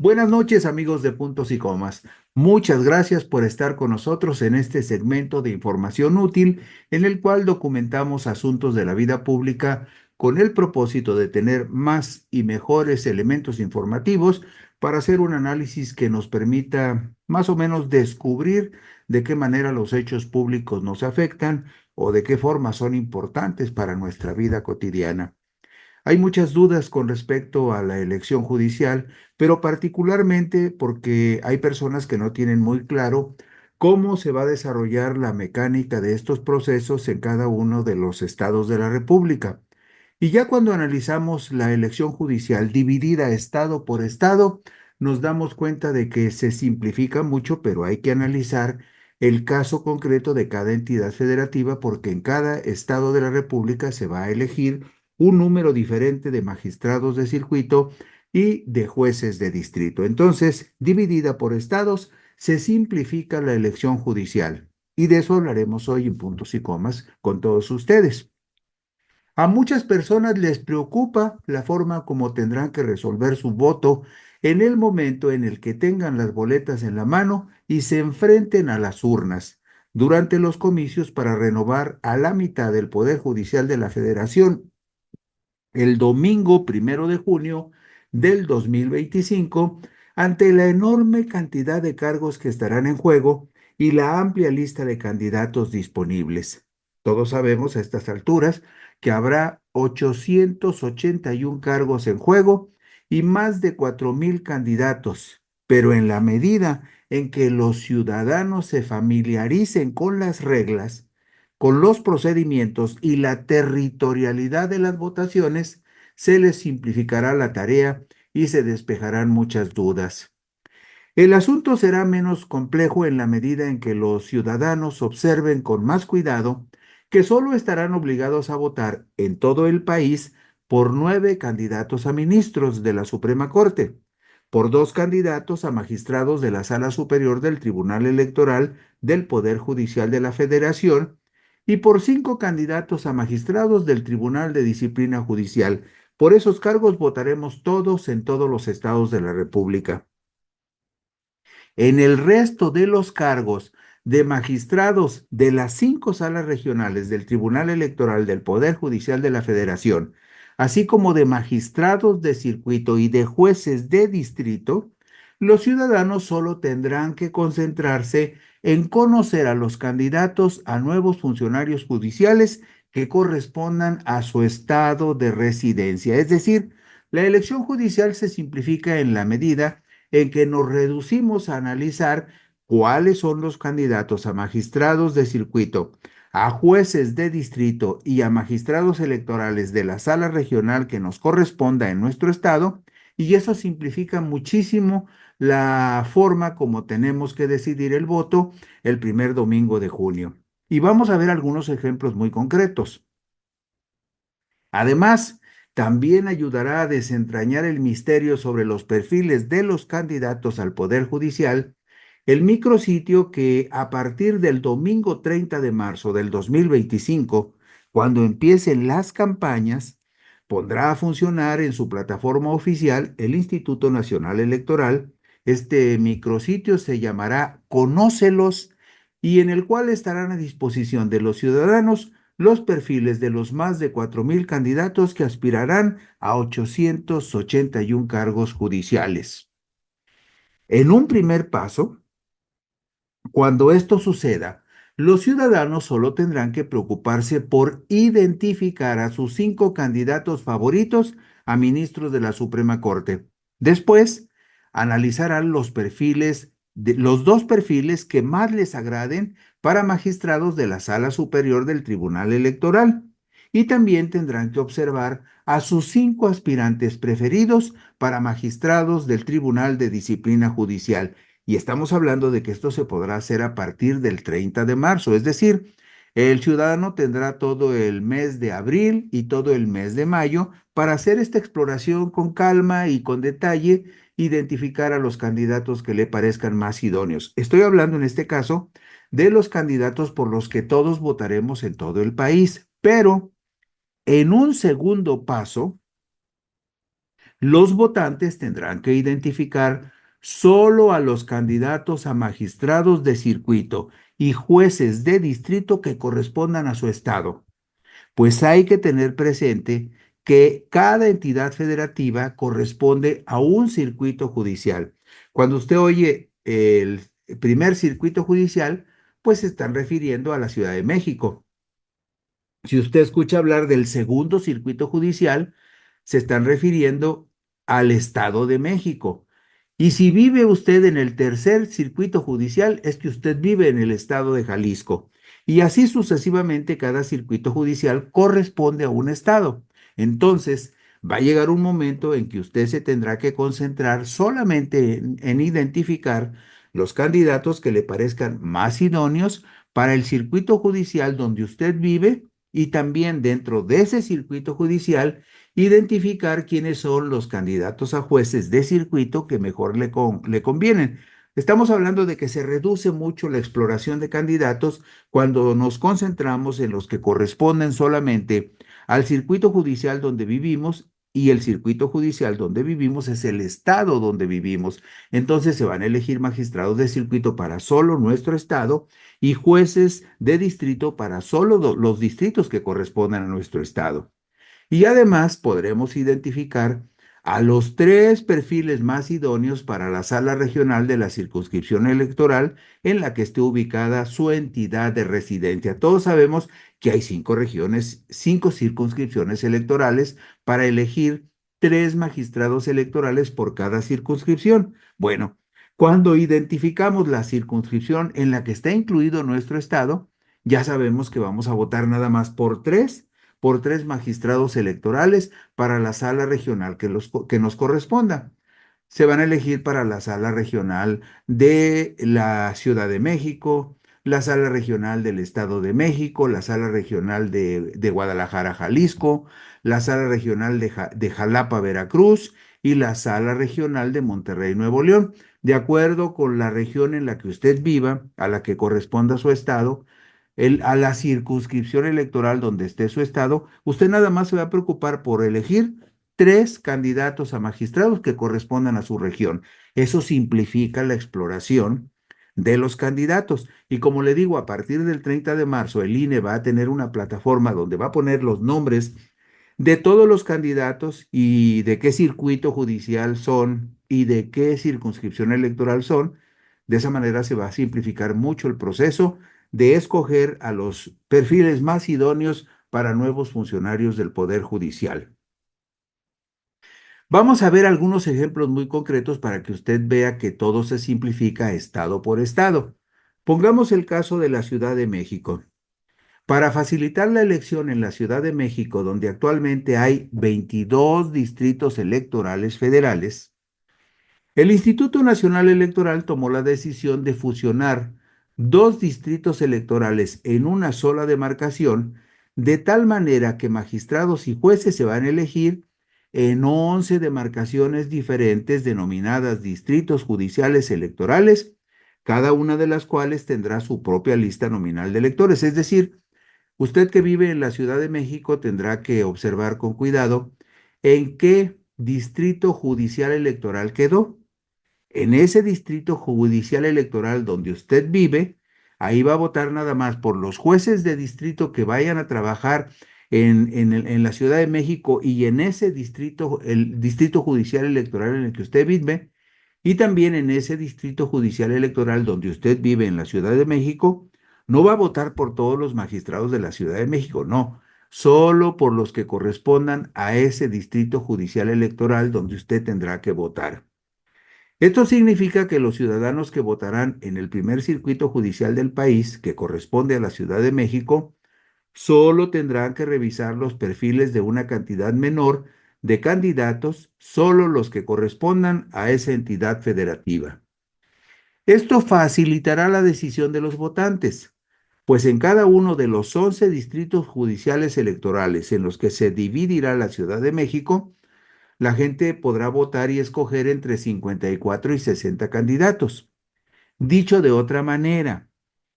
Buenas noches, amigos de Puntos y Comas. Muchas gracias por estar con nosotros en este segmento de información útil en el cual documentamos asuntos de la vida pública con el propósito de tener más y mejores elementos informativos para hacer un análisis que nos permita más o menos descubrir de qué manera los hechos públicos nos afectan o de qué forma son importantes para nuestra vida cotidiana. Hay muchas dudas con respecto a la elección judicial, pero particularmente porque hay personas que no tienen muy claro cómo se va a desarrollar la mecánica de estos procesos en cada uno de los estados de la República. Y ya cuando analizamos la elección judicial dividida estado por estado, nos damos cuenta de que se simplifica mucho, pero hay que analizar el caso concreto de cada entidad federativa porque en cada estado de la República se va a elegir un número diferente de magistrados de circuito y de jueces de distrito. Entonces, dividida por estados, se simplifica la elección judicial. Y de eso hablaremos hoy en puntos y comas con todos ustedes. A muchas personas les preocupa la forma como tendrán que resolver su voto en el momento en el que tengan las boletas en la mano y se enfrenten a las urnas durante los comicios para renovar a la mitad del Poder Judicial de la Federación el domingo 1 de junio del 2025 ante la enorme cantidad de cargos que estarán en juego y la amplia lista de candidatos disponibles. Todos sabemos a estas alturas que habrá 881 cargos en juego y más de 4,000 candidatos, pero en la medida en que los ciudadanos se familiaricen con las reglas, con los procedimientos y la territorialidad de las votaciones, se les simplificará la tarea y se despejarán muchas dudas. El asunto será menos complejo en la medida en que los ciudadanos observen con más cuidado que solo estarán obligados a votar en todo el país por 9 candidatos a ministros de la Suprema Corte, por 2 candidatos a magistrados de la Sala Superior del Tribunal Electoral del Poder Judicial de la Federación y por 5 candidatos a magistrados del Tribunal de Disciplina Judicial. Por esos cargos votaremos todos en todos los estados de la República. En el resto de los cargos de magistrados de las 5 salas regionales del Tribunal Electoral del Poder Judicial de la Federación, así como de magistrados de circuito y de jueces de distrito, los ciudadanos solo tendrán que concentrarse en conocer a los candidatos a nuevos funcionarios judiciales que correspondan a su estado de residencia. Es decir, la elección judicial se simplifica en la medida en que nos reducimos a analizar cuáles son los candidatos a magistrados de circuito, a jueces de distrito y a magistrados electorales de la sala regional que nos corresponda en nuestro estado, y eso simplifica muchísimo la forma como tenemos que decidir el voto el primer domingo de junio. Y vamos a ver algunos ejemplos muy concretos. Además, también ayudará a desentrañar el misterio sobre los perfiles de los candidatos al Poder Judicial, el micrositio que a partir del domingo 30 de marzo del 2025, cuando empiecen las campañas, pondrá a funcionar en su plataforma oficial el Instituto Nacional Electoral. Este micrositio se llamará Conócelos y en el cual estarán a disposición de los ciudadanos los perfiles de los más de 4,000 candidatos que aspirarán a 881 cargos judiciales. En un primer paso, cuando esto suceda, los ciudadanos solo tendrán que preocuparse por identificar a sus 5 candidatos favoritos a ministros de la Suprema Corte. Después, analizarán los 2 perfiles que más les agraden para magistrados de la Sala Superior del Tribunal Electoral. Y también tendrán que observar a sus 5 aspirantes preferidos para magistrados del Tribunal de Disciplina Judicial. Y estamos hablando de que esto se podrá hacer a partir del 30 de marzo, es decir, el ciudadano tendrá todo el mes de abril y todo el mes de mayo para hacer esta exploración con calma y con detalle, identificar a los candidatos que le parezcan más idóneos. Estoy hablando en este caso de los candidatos por los que todos votaremos en todo el país, pero en un segundo paso, Los votantes tendrán que identificar solo a los candidatos a magistrados de circuito y jueces de distrito que correspondan a su estado, pues hay que tener presente que cada entidad federativa corresponde a un circuito judicial. Cuando usted oye el primer circuito judicial, pues se están refiriendo a la Ciudad de México. Si usted escucha hablar del segundo circuito judicial, se están refiriendo al Estado de México. Y si vive usted en el tercer circuito judicial, es que usted vive en el estado de Jalisco. Y así sucesivamente, cada circuito judicial corresponde a un estado. Entonces, va a llegar un momento en que usted se tendrá que concentrar solamente en identificar los candidatos que le parezcan más idóneos para el circuito judicial donde usted vive y también dentro de ese circuito judicial identificar quiénes son los candidatos a jueces de circuito que mejor le convienen. Estamos hablando de que se reduce mucho la exploración de candidatos cuando nos concentramos en los que corresponden solamente al circuito judicial donde vivimos, y el circuito judicial donde vivimos es el estado donde vivimos. Entonces se van a elegir magistrados de circuito para solo nuestro estado y jueces de distrito para solo los distritos que correspondan a nuestro estado. Y además podremos identificar a los tres perfiles más idóneos para la sala regional de la circunscripción electoral en la que esté ubicada su entidad de residencia. Todos sabemos que hay 5 regiones, 5 circunscripciones electorales para elegir 3 magistrados electorales por cada circunscripción. Bueno, cuando identificamos la circunscripción en la que está incluido nuestro estado, ya sabemos que vamos a votar nada más por tres magistrados electorales para la sala regional que nos corresponda. Se van a elegir para la sala regional de la Ciudad de México, la sala regional del Estado de México, la sala regional de Guadalajara, Jalisco, la sala regional de Jalapa, Veracruz y la sala regional de Monterrey, Nuevo León. De acuerdo con la región en la que usted viva, a la que corresponda su estado, a la circunscripción electoral donde esté su estado, usted nada más se va a preocupar por elegir 3 candidatos a magistrados que correspondan a su región. Eso simplifica la exploración de los candidatos. Y como le digo, a partir del 30 de marzo, el INE va a tener una plataforma donde va a poner los nombres de todos los candidatos y de qué circuito judicial son y de qué circunscripción electoral son. De esa manera se va a simplificar mucho el proceso de escoger a los perfiles más idóneos para nuevos funcionarios del Poder Judicial. Vamos a ver algunos ejemplos muy concretos para que usted vea que todo se simplifica estado por estado. Pongamos el caso de la Ciudad de México. Para facilitar la elección en la Ciudad de México, donde actualmente hay 22 distritos electorales federales, el Instituto Nacional Electoral tomó la decisión de fusionar 2 distritos electorales en una sola demarcación, de tal manera que magistrados y jueces se van a elegir en 11 demarcaciones diferentes denominadas distritos judiciales electorales, cada una de las cuales tendrá su propia lista nominal de electores. Es decir, usted que vive en la Ciudad de México tendrá que observar con cuidado en qué distrito judicial electoral quedó. En ese distrito judicial electoral donde usted vive, ahí va a votar nada más por los jueces de distrito que vayan a trabajar en la Ciudad de México y en ese distrito, el distrito judicial electoral en el que usted vive, y también en ese distrito judicial electoral donde usted vive en la Ciudad de México. No va a votar por todos los magistrados de la Ciudad de México, no, solo por los que correspondan a ese distrito judicial electoral donde usted tendrá que votar. Esto significa que los ciudadanos que votarán en el primer circuito judicial del país, que corresponde a la Ciudad de México, solo tendrán que revisar los perfiles de una cantidad menor de candidatos, solo los que correspondan a esa entidad federativa. Esto facilitará la decisión de los votantes, pues en cada uno de los 11 distritos judiciales electorales en los que se dividirá la Ciudad de México, la gente podrá votar y escoger entre 54 y 60 candidatos. Dicho de otra manera,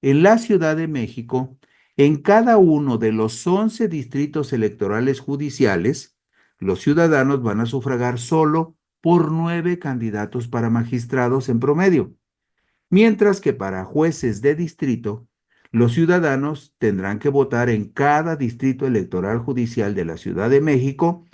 en la Ciudad de México, en cada uno de los 11 distritos electorales judiciales, los ciudadanos van a sufragar solo por 9 candidatos para magistrados en promedio, mientras que para jueces de distrito, los ciudadanos tendrán que votar en cada distrito electoral judicial de la Ciudad de México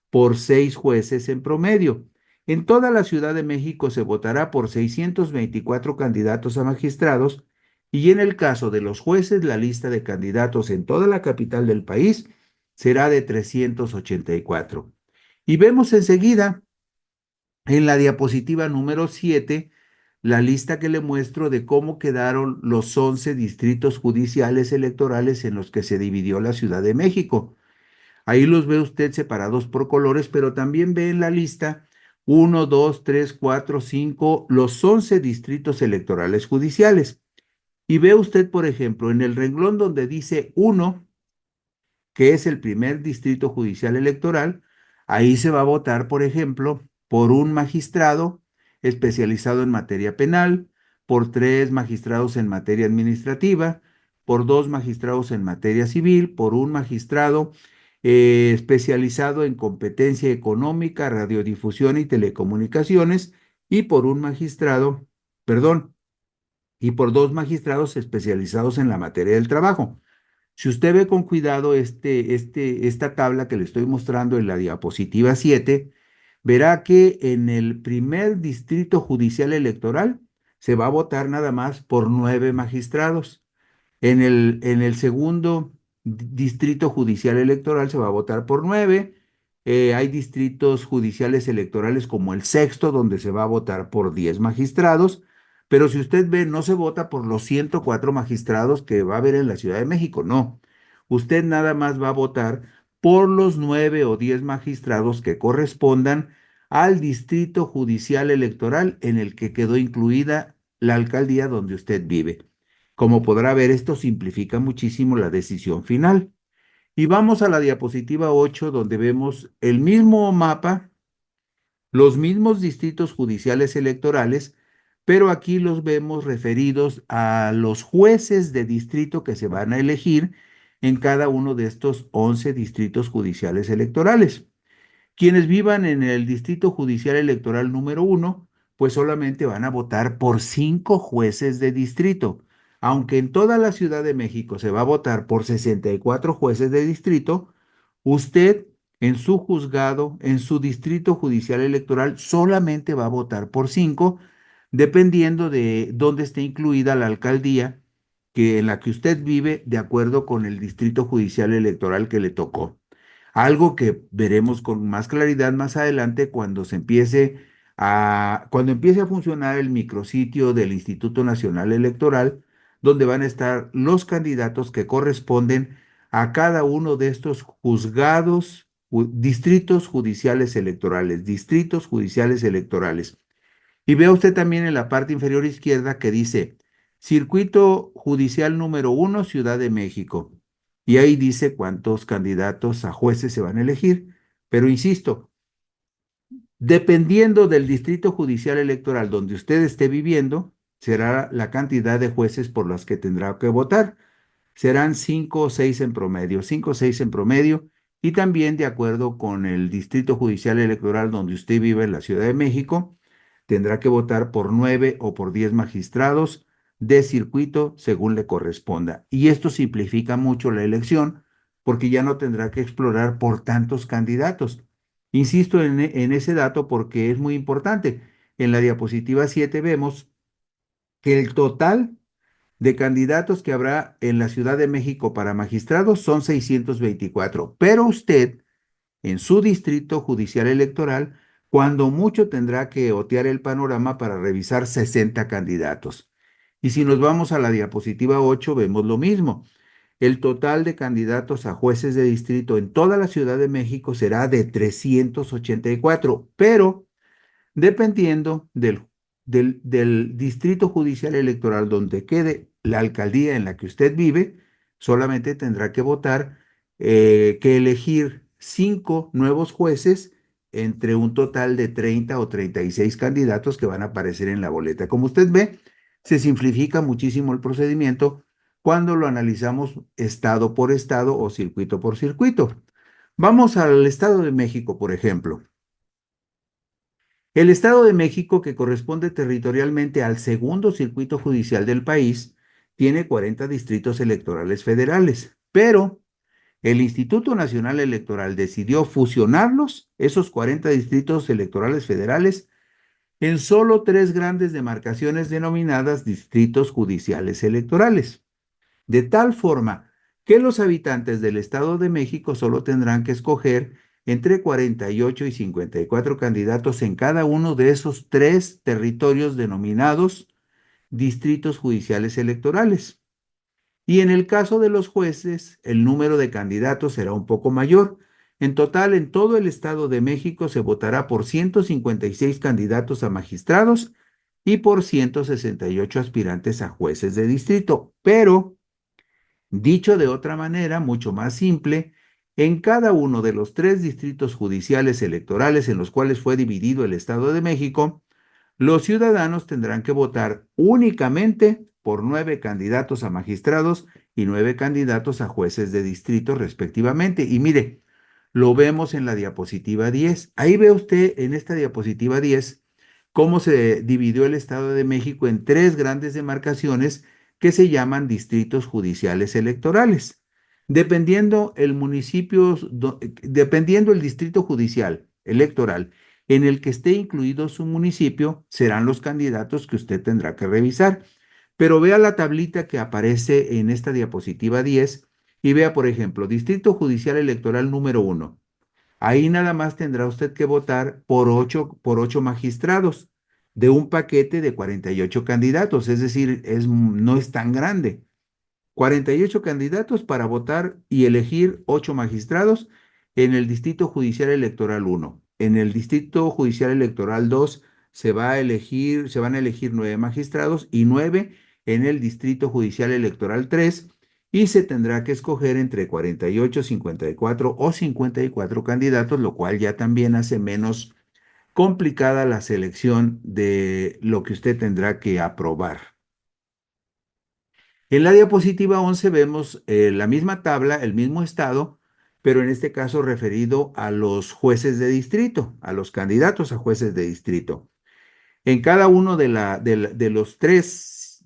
por 6 jueces en promedio. En toda la Ciudad de México se votará por 624 candidatos a magistrados y en el caso de los jueces, la lista de candidatos en toda la capital del país será de 384. Y vemos enseguida en la diapositiva número 7 la lista que le muestro de cómo quedaron los 11 distritos judiciales electorales en los que se dividió la Ciudad de México. Ahí los ve usted separados por colores, pero también ve en la lista 1, 2, 3, 4, 5, los 11 distritos electorales judiciales. Y ve usted, por ejemplo, en el renglón donde dice 1, que es el primer distrito judicial electoral, ahí se va a votar, por ejemplo, por un magistrado especializado en materia penal, por 3 magistrados en materia administrativa, por 2 magistrados en materia civil, por un magistrado especializado en competencia económica, radiodifusión y telecomunicaciones, y por un magistrado, perdón, y por 2 magistrados especializados en la materia del trabajo. Si usted ve con cuidado esta tabla que le estoy mostrando en la diapositiva 7, verá que en el primer distrito judicial electoral se va a votar nada más por 9 magistrados. En el segundo distrito judicial electoral se va a votar por 9. Hay distritos judiciales electorales como el sexto, donde se va a votar por 10 magistrados. Pero si usted ve, no se vota por los 104 magistrados que va a haber en la Ciudad de México, no. Usted nada más va a votar por los 9 o 10 magistrados que correspondan al distrito judicial electoral en el que quedó incluida la alcaldía donde usted vive. Como podrá ver, esto simplifica muchísimo la decisión final. Y vamos a la diapositiva 8, donde vemos el mismo mapa, los mismos distritos judiciales electorales, pero aquí los vemos referidos a los jueces de distrito que se van a elegir en cada uno de estos 11 distritos judiciales electorales. Quienes vivan en el Distrito Judicial Electoral número 1, pues solamente van a votar por 5 jueces de distrito. Aunque en toda la Ciudad de México se va a votar por 64 jueces de distrito, usted en su juzgado, en su Distrito Judicial Electoral, solamente va a votar por 5, dependiendo de dónde esté incluida la alcaldía en la que usted vive, de acuerdo con el Distrito Judicial Electoral que le tocó. Algo que veremos con más claridad más adelante cuando empiece a funcionar el micrositio del Instituto Nacional Electoral, donde van a estar los candidatos que corresponden a cada uno de estos distritos judiciales electorales. Y vea usted también en la parte inferior izquierda que dice Circuito Judicial número 1, Ciudad de México. Y ahí dice cuántos candidatos a jueces se van a elegir. Pero insisto, dependiendo del distrito judicial electoral donde usted esté viviendo, será la cantidad de jueces por las que tendrá que votar. Serán 5 o 6 en promedio, y también de acuerdo con el distrito judicial electoral donde usted vive en la Ciudad de México, tendrá que votar por 9 o por 10 magistrados de circuito según le corresponda. Y esto simplifica mucho la elección porque ya no tendrá que explorar por tantos candidatos. Insisto en ese dato porque es muy importante. En la diapositiva 7 vemos que el total de candidatos que habrá en la Ciudad de México para magistrados son 624, pero usted en su distrito judicial electoral, cuando mucho tendrá que otear el panorama para revisar 60 candidatos. Y si nos vamos a la diapositiva 8, vemos lo mismo. El total de candidatos a jueces de distrito en toda la Ciudad de México será de 384, pero dependiendo del distrito judicial electoral donde quede la alcaldía en la que usted vive, solamente tendrá que votar, que elegir 5 nuevos jueces entre un total de 30 o 36 candidatos que van a aparecer en la boleta. Como usted ve, se simplifica muchísimo el procedimiento cuando lo analizamos estado por estado o circuito por circuito. Vamos al Estado de México, por ejemplo. El Estado de México, que corresponde territorialmente al segundo circuito judicial del país, tiene 40 distritos electorales federales, pero el Instituto Nacional Electoral decidió fusionarlos, esos 40 distritos electorales federales, en solo tres grandes demarcaciones denominadas distritos judiciales electorales, de tal forma que los habitantes del Estado de México solo tendrán que escoger entre 48 y 54 candidatos en cada uno de esos tres territorios denominados distritos judiciales electorales. Y en el caso de los jueces, el número de candidatos será un poco mayor. En total, en todo el Estado de México se votará por 156 candidatos a magistrados y por 168 aspirantes a jueces de distrito. Pero, dicho de otra manera, mucho más simple, en cada uno de los tres distritos judiciales electorales en los cuales fue dividido el Estado de México, los ciudadanos tendrán que votar únicamente por 9 candidatos a magistrados y 9 candidatos a jueces de distrito respectivamente. Y mire, lo vemos en la diapositiva 10. Ahí ve usted en esta diapositiva 10 cómo se dividió el Estado de México en tres grandes demarcaciones que se llaman distritos judiciales electorales. Dependiendo el municipio, dependiendo el distrito judicial electoral en el que esté incluido su municipio, serán los candidatos que usted tendrá que revisar. Pero vea la tablita que aparece en esta diapositiva 10 y vea, por ejemplo, Distrito Judicial Electoral número 1. Ahí nada más tendrá usted que votar por ocho magistrados de un paquete de 48 candidatos, es decir, no es tan grande. 48 candidatos para votar y elegir 8 magistrados en el Distrito Judicial Electoral 1. En el Distrito Judicial Electoral 2 se van a elegir 9 magistrados y 9 en el Distrito Judicial Electoral 3 y se tendrá que escoger entre 48, 54 o 54 candidatos, lo cual ya también hace menos complicada la selección de lo que usted tendrá que aprobar. En la diapositiva 11 vemos la misma tabla, el mismo estado, pero en este caso referido a los jueces de distrito, a los candidatos a jueces de distrito. En cada uno de los tres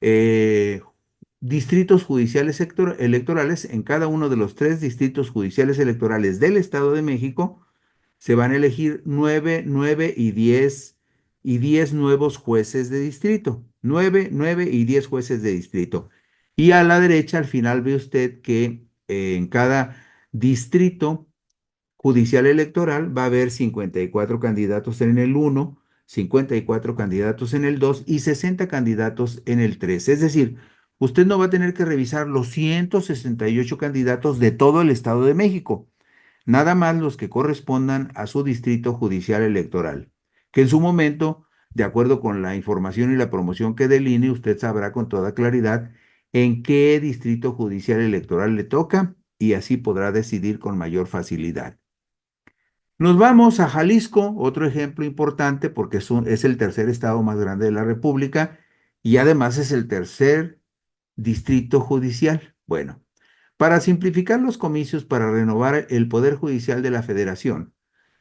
eh, distritos judiciales electorales, en cada uno de los tres distritos judiciales electorales del Estado de México, se van a elegir 9 y 10 nuevos jueces de distrito. 9 y 10 jueces de distrito. Y a la derecha, al final, ve usted que en cada distrito judicial electoral va a haber 54 candidatos en el 1, 54 candidatos en el 2 y 60 candidatos en el 3. Es decir, usted no va a tener que revisar los 168 candidatos de todo el Estado de México, nada más los que correspondan a su distrito judicial electoral, que en su momento, de acuerdo con la información y la promoción que deline, usted sabrá con toda claridad en qué distrito judicial electoral le toca y así podrá decidir con mayor facilidad. Nos vamos a Jalisco, otro ejemplo importante porque es el tercer estado más grande de la República y además es el tercer distrito judicial. Bueno, para simplificar los comicios para renovar el Poder Judicial de la Federación,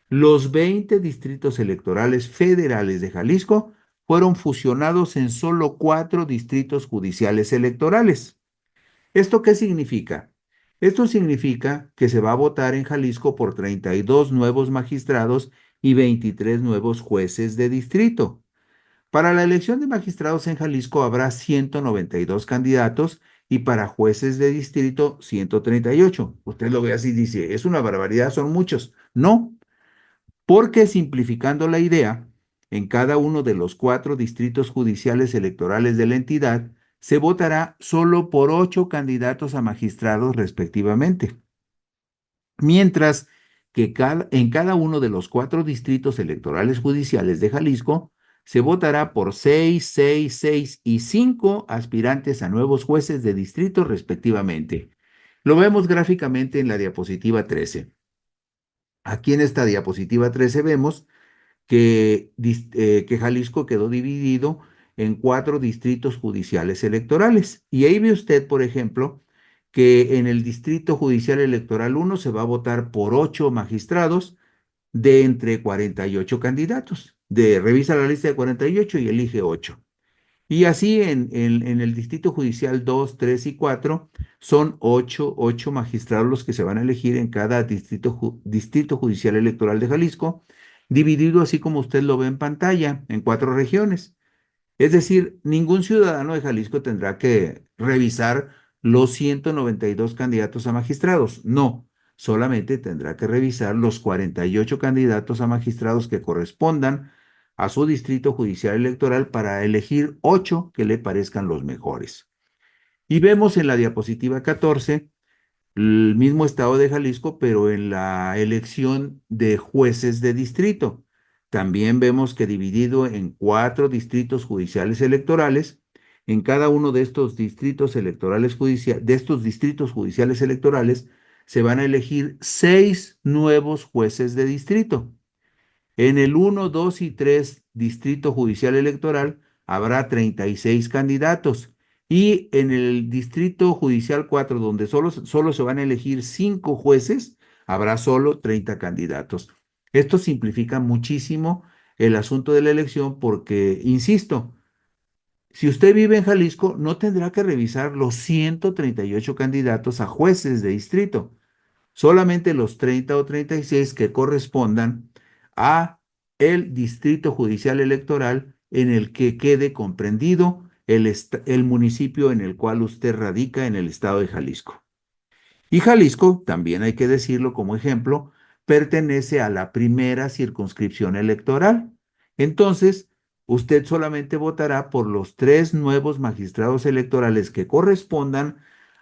los 20 distritos electorales federales de Jalisco fueron fusionados en solo 4 distritos judiciales electorales. ¿Esto qué significa? Esto significa que se va a votar en Jalisco por 32 nuevos magistrados y 23 nuevos jueces de distrito. Para la elección de magistrados en Jalisco habrá 192 candidatos y para jueces de distrito 138. Usted lo ve así y dice, es una barbaridad, son muchos. No, porque simplificando la idea, en cada uno de los 4 distritos judiciales electorales de la entidad se votará solo por 8 candidatos a magistrados respectivamente, mientras que en cada uno de los 4 distritos electorales judiciales de Jalisco se votará por 6 y 5 aspirantes a nuevos jueces de distrito respectivamente. Lo vemos gráficamente en la diapositiva 13. Aquí en esta diapositiva 13 vemos que Jalisco quedó dividido en 4 distritos judiciales electorales. Y ahí ve usted, por ejemplo, que en el Distrito Judicial Electoral 1 se va a votar por 8 magistrados de entre 48 candidatos. Revisa la lista de 48 y elige 8. Y así en el Distrito Judicial 2, 3 y 4 son ocho magistrados los que se van a elegir en cada Distrito Judicial Electoral de Jalisco, dividido así como usted lo ve en pantalla, en 4 regiones. Es decir, ningún ciudadano de Jalisco tendrá que revisar los 192 candidatos a magistrados. No, solamente tendrá que revisar los 48 candidatos a magistrados que correspondan a su distrito judicial electoral para elegir 8 que le parezcan los mejores. Y vemos en la diapositiva 14 el mismo estado de Jalisco, pero en la elección de jueces de distrito. También vemos que dividido en 4 distritos judiciales electorales, en cada uno de estos distritos electorales de estos distritos judiciales electorales, se van a elegir 6 nuevos jueces de distrito. En el 1, 2 y 3 Distrito Judicial Electoral habrá 36 candidatos y en el Distrito Judicial 4, donde solo se van a elegir 5 jueces, habrá solo 30 candidatos. Esto simplifica muchísimo el asunto de la elección porque, insisto, si usted vive en Jalisco, no tendrá que revisar los 138 candidatos a jueces de distrito, solamente los 30 o 36 que correspondan a el distrito judicial electoral en el que quede comprendido el municipio en el cual usted radica en el estado de Jalisco. Y Jalisco, también hay que decirlo como ejemplo, pertenece a la primera circunscripción electoral. Entonces, usted solamente votará por los 3 nuevos magistrados electorales que correspondan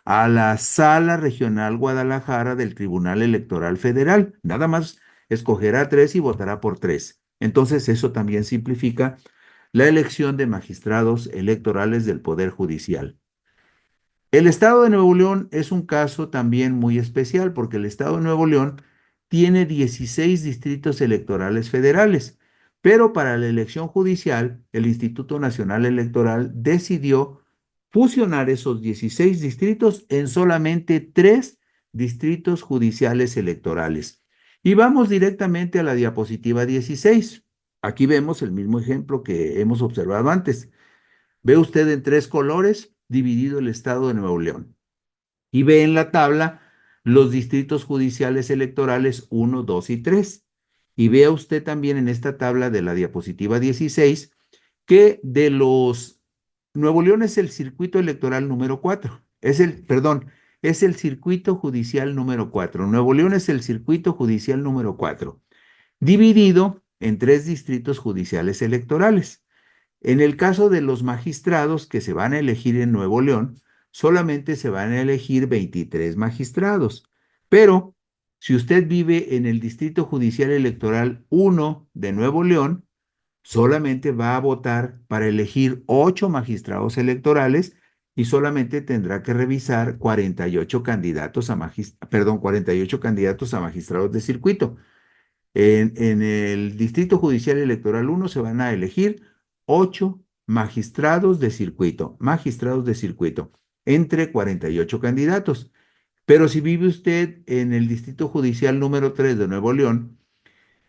a la Sala Regional Guadalajara del Tribunal Electoral Federal. Nada más escogerá 3 y votará por 3. Entonces, eso también simplifica la elección de magistrados electorales del Poder Judicial. El estado de Nuevo León es un caso también muy especial porque el estado de Nuevo León tiene 16 distritos electorales federales, pero para la elección judicial, el Instituto Nacional Electoral decidió fusionar esos 16 distritos en solamente 3 distritos judiciales electorales. Y vamos directamente a la diapositiva 16. Aquí vemos el mismo ejemplo que hemos observado antes. Ve usted en 3 colores dividido el estado de Nuevo León y ve en la tabla los distritos judiciales electorales 1, 2 y 3. Y vea usted también en esta tabla de la diapositiva 16 que de los Nuevo León es el circuito electoral número 4. Es el circuito judicial número 4. Nuevo León es el circuito judicial número 4, dividido en 3 distritos judiciales electorales. En el caso de los magistrados que se van a elegir en Nuevo León, solamente se van a elegir 23 magistrados. Pero si usted vive en el Distrito Judicial Electoral 1 de Nuevo León, solamente va a votar para elegir 8 magistrados electorales y solamente tendrá que revisar 48 candidatos a 48 candidatos a magistrados de circuito. En el Distrito Judicial Electoral 1 se van a elegir 8 magistrados de circuito, entre 48 candidatos. Pero si vive usted en el Distrito Judicial número 3 de Nuevo León,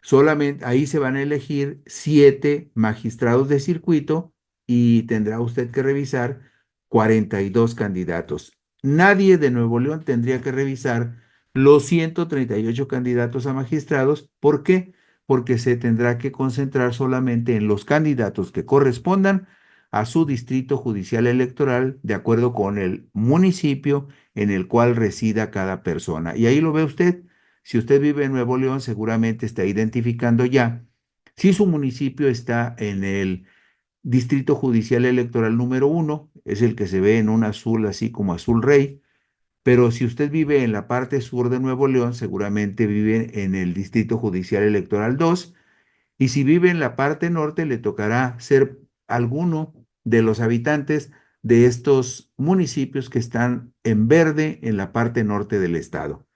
solamente ahí se van a elegir 7 magistrados de circuito y tendrá usted que revisar 42 candidatos. Nadie de Nuevo León tendría que revisar los 138 candidatos a magistrados. ¿Por qué? Porque se tendrá que concentrar solamente en los candidatos que correspondan a su distrito judicial electoral de acuerdo con el municipio en el cual resida cada persona. Y ahí lo ve usted. Si usted vive en Nuevo León, seguramente está identificando ya si su municipio está en el Distrito Judicial Electoral número 1, es el que se ve en un azul así como azul rey, pero si usted vive en la parte sur de Nuevo León, seguramente vive en el Distrito Judicial Electoral 2, y si vive en la parte norte, le tocará ser alguno de los habitantes de estos municipios que están en verde en la parte norte del estado.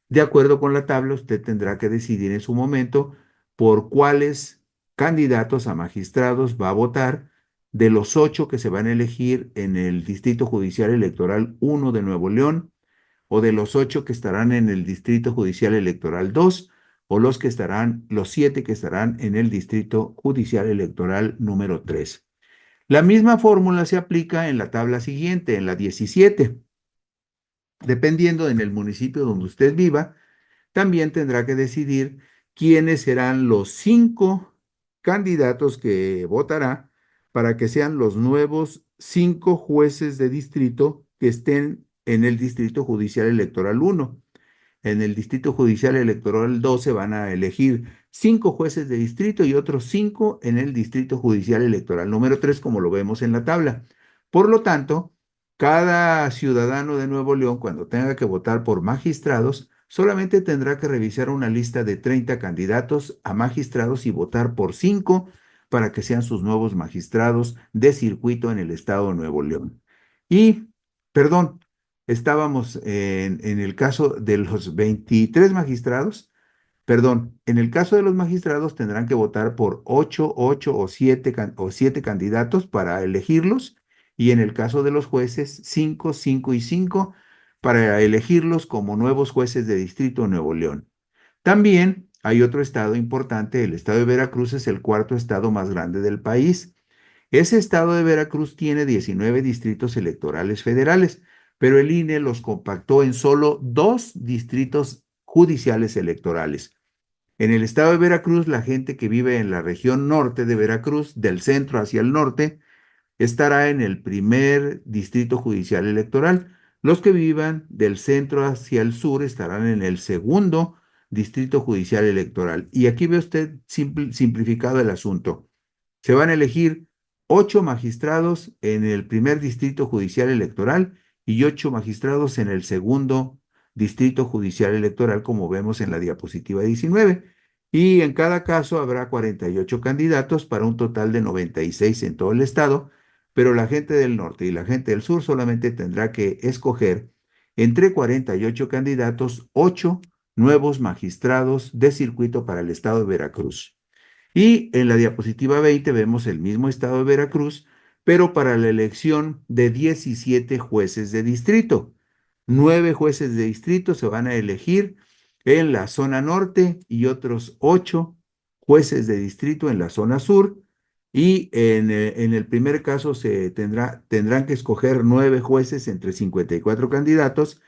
De acuerdo con la tabla, usted tendrá que decidir en su momento por cuáles candidatos a magistrados va a votar de los 8 que se van a elegir en el Distrito Judicial Electoral 1 de Nuevo León, o de los 8 que estarán en el Distrito Judicial Electoral 2, o los 7 que estarán en el Distrito Judicial Electoral número 3. La misma fórmula se aplica en la tabla siguiente, en la 17. Dependiendo en el municipio donde usted viva, también tendrá que decidir quiénes serán los 5 candidatos que votará para que sean los nuevos 5 jueces de distrito que estén en el Distrito Judicial Electoral 1. En el Distrito Judicial Electoral 2 se van a elegir 5 jueces de distrito y otros 5 en el Distrito Judicial Electoral número 3, como lo vemos en la tabla. Por lo tanto, cada ciudadano de Nuevo León, cuando tenga que votar por magistrados, solamente tendrá que revisar una lista de 30 candidatos a magistrados y votar por 5 para que sean sus nuevos magistrados de circuito en el estado de Nuevo León. Y, perdón, estábamos en el caso de los 23 magistrados, perdón, en el caso de los magistrados tendrán que votar por 8 o 7 candidatos para elegirlos, y en el caso de los jueces, 5, 5 y 5 para elegirlos como nuevos jueces de distrito de Nuevo León. También hay otro estado importante, el estado de Veracruz es el cuarto estado más grande del país. Ese estado de Veracruz tiene 19 distritos electorales federales, pero el INE los compactó en solo 2 distritos judiciales electorales. En el estado de Veracruz, la gente que vive en la región norte de Veracruz, del centro hacia el norte, estará en el primer distrito judicial electoral. Los que vivan del centro hacia el sur estarán en el segundo distrito judicial electoral. Y aquí ve usted simplificado el asunto. Se van a elegir 8 magistrados en el primer distrito judicial electoral y 8 magistrados en el segundo distrito judicial electoral, como vemos en la diapositiva 19. Y en cada caso habrá 48 candidatos para un total de 96 en todo el estado, pero la gente del norte y la gente del sur solamente tendrá que escoger entre 48 candidatos 8 nuevos magistrados de circuito para el estado de Veracruz. Y en la diapositiva 20 vemos el mismo estado de Veracruz, pero para la elección de 17 jueces de distrito. 9 jueces de distrito se van a elegir en la zona norte y otros 8 jueces de distrito en la zona sur. Y en el primer caso tendrán que escoger 9 jueces entre 54 candidatos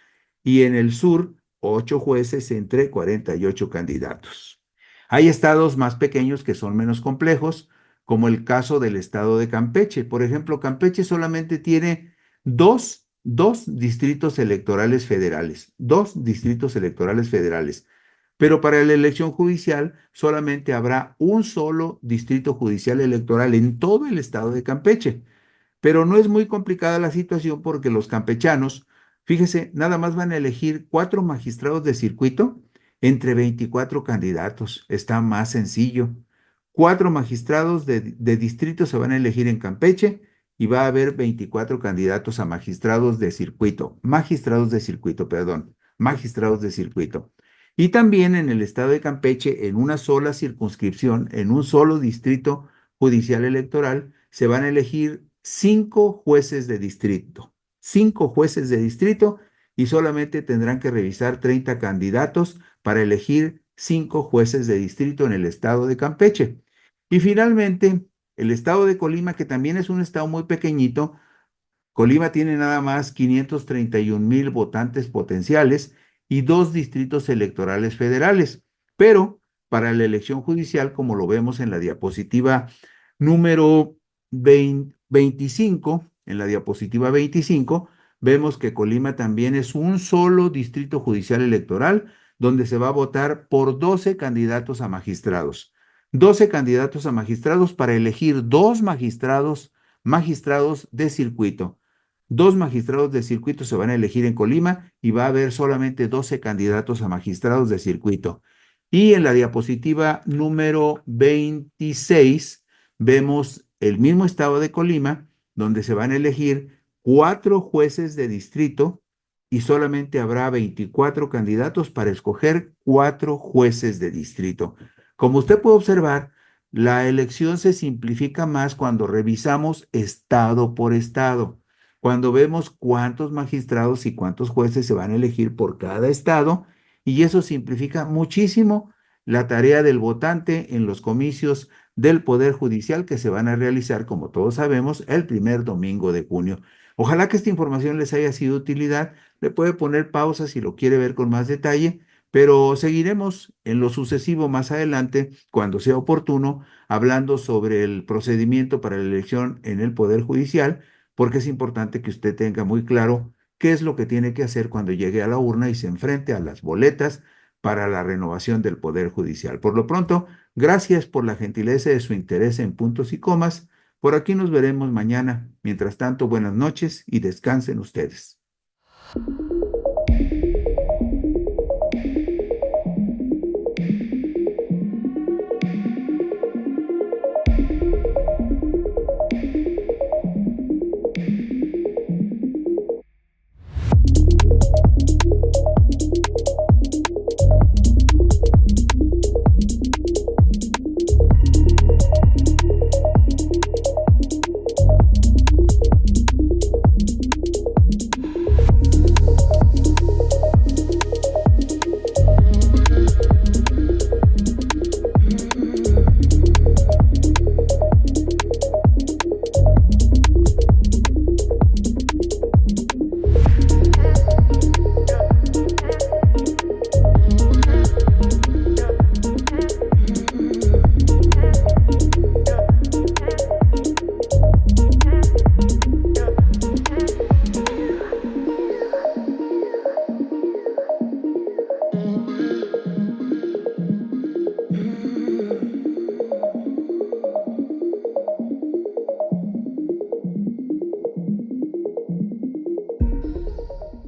y en el sur 8 jueces entre 48 candidatos. Hay estados más pequeños que son menos complejos, como el caso del estado de Campeche. Por ejemplo, Campeche solamente tiene dos distritos electorales federales, 2 distritos electorales federales. Pero para la elección judicial solamente habrá un solo distrito judicial electoral en todo el estado de Campeche. Pero no es muy complicada la situación porque los campechanos, fíjese, nada más van a elegir 4 magistrados de circuito entre 24 candidatos. Está más sencillo. 4 magistrados de distrito se van a elegir en Campeche y va a haber 24 candidatos a magistrados de circuito, perdón, magistrados de circuito. Y también en el estado de Campeche, en una sola circunscripción, en un solo distrito judicial electoral, se van a elegir 5 jueces de distrito. 5 jueces de distrito y solamente tendrán que revisar 30 candidatos para elegir 5 jueces de distrito en el estado de Campeche. Y finalmente, el estado de Colima, que también es un estado muy pequeñito. Colima tiene nada más 531,000 votantes potenciales y 2 distritos electorales federales, pero para la elección judicial, como lo vemos en la diapositiva número 25, vemos que Colima también es un solo distrito judicial electoral donde se va a votar por 12 candidatos a magistrados. 12 candidatos a magistrados para elegir 2 magistrados de circuito. 2 magistrados de circuito se van a elegir en Colima y va a haber solamente 12 candidatos a magistrados de circuito. Y en la diapositiva número 26 vemos el mismo estado de Colima, donde se van a elegir 4 jueces de distrito y solamente habrá 24 candidatos para escoger 4 jueces de distrito. Como usted puede observar, la elección se simplifica más cuando revisamos estado por estado. cuando vemos cuántos magistrados y cuántos jueces se van a elegir por cada estado, y eso simplifica muchísimo la tarea del votante en los comicios del Poder Judicial que se van a realizar, como todos sabemos, el primer domingo de junio. Ojalá que esta información les haya sido de utilidad. Le puede poner pausa si lo quiere ver con más detalle, pero seguiremos en lo sucesivo más adelante, cuando sea oportuno, hablando sobre el procedimiento para la elección en el Poder Judicial, porque es importante que usted tenga muy claro qué es lo que tiene que hacer cuando llegue a la urna y se enfrente a las boletas para la renovación del Poder Judicial. Por lo pronto, gracias por la gentileza de su interés en puntos y comas. Por aquí nos veremos mañana. Mientras tanto, buenas noches y descansen ustedes.